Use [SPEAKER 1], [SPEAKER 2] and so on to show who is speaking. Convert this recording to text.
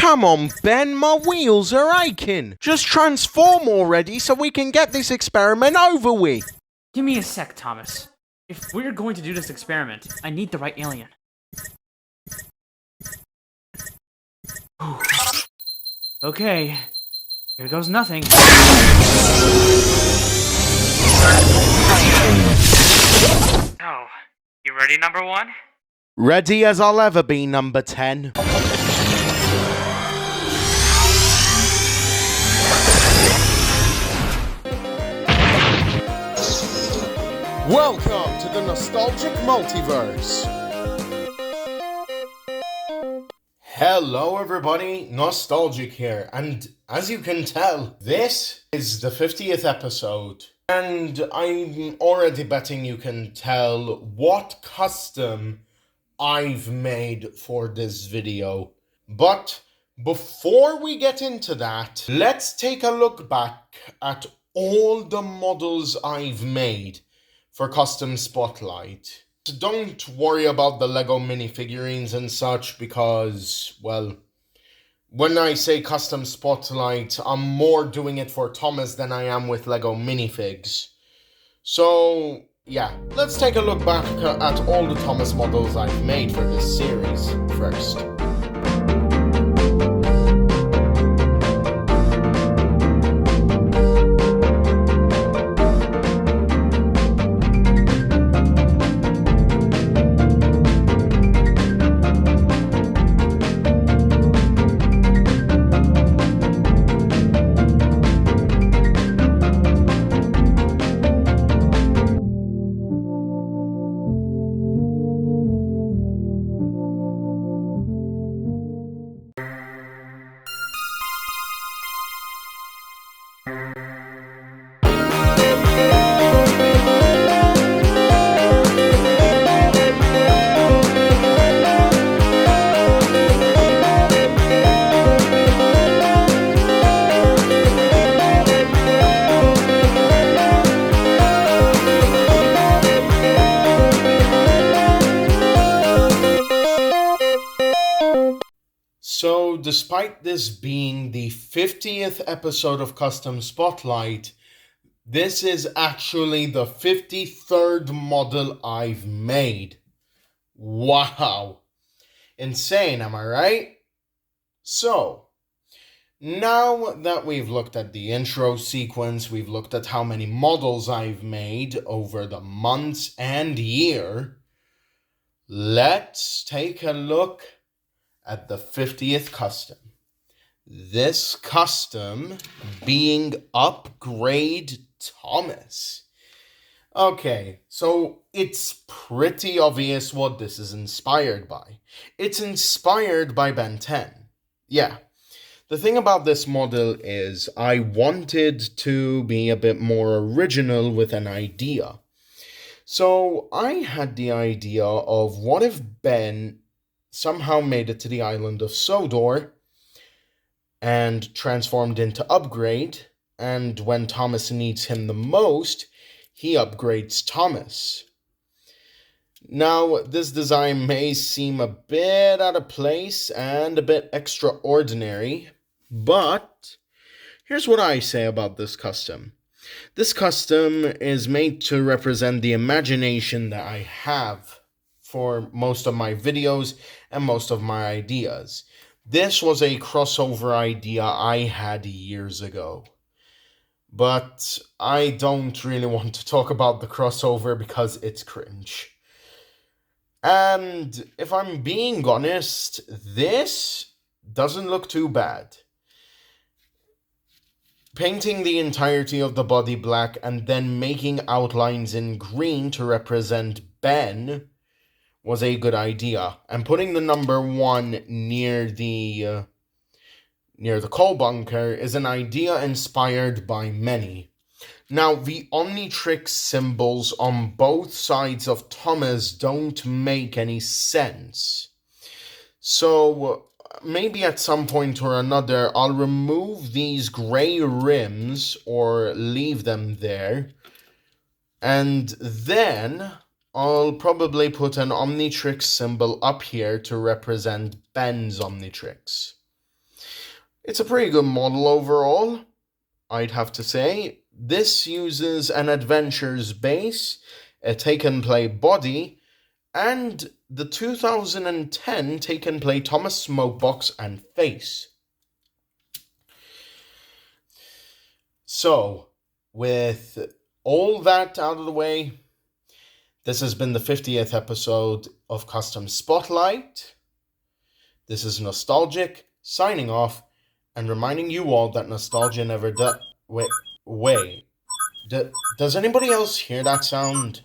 [SPEAKER 1] Come on, Ben, my wheels are aching. Just transform already so we can get this experiment over with.
[SPEAKER 2] Give me a sec, Thomas. If we're going to do this experiment, I need the right alien. Okay, here goes nothing. Oh, you ready, number one?
[SPEAKER 1] Ready as I'll ever be, number 10. Welcome to the Nostalgic Multiverse. Hello everybody, Nostalgic here, and as you can tell, this is the 50th episode, and I'm already betting you can tell what custom I've made for this video. But before we get into that, let's take a look back at all the models I've made for Custom Spotlight. Don't worry about the Lego minifigurines and such because, well, when I say Custom Spotlight, I'm more doing it for Thomas than I am with Lego minifigs. So, yeah, let's take a look back at all the Thomas models I've made for this series first. So, despite this being the 50th episode of Custom Spotlight, this is actually the 53rd model I've made. Wow. Insane, am I right? So, now that we've looked at the intro sequence, we've looked at how many models I've made over the months and year, let's take a look at the 50th custom. This custom being Upgrade Thomas. Okay, so it's pretty obvious what this is inspired by. It's inspired by Ben 10. Yeah. The thing about this model is I wanted to be a bit more original with an idea. So I had the idea of what if Ben somehow made it to the island of Sodor and transformed into Upgrade, and when Thomas needs him the most, he upgrades Thomas. Now, this design may seem a bit out of place and a bit extraordinary, but here's what I say about this custom. This custom is made to represent the imagination that I have for most of my videos and most of my ideas. This was a crossover idea I had years ago. But I don't really want to talk about the crossover because it's cringe. And if I'm being honest, this doesn't look too bad. Painting the entirety of the body black and then making outlines in green to represent Ben was a good idea, and putting the number 1 near the coal bunker is an idea inspired by many. Now, the Omnitrix symbols on both sides of Thomas don't make any sense. So, maybe at some point or another, I'll remove these gray rims or leave them there, and then I'll probably put an Omnitrix symbol up here to represent Ben's Omnitrix. It's a pretty good model overall, I'd have to say. This uses an adventures base, a take and play body, and the 2010 take and play Thomas Smokebox and face. So, with all that out of the way, this has been the 50th episode of Custom Spotlight. This is Nostalgic, signing off, and reminding you all that nostalgia never does. Wait. Does anybody else hear that sound?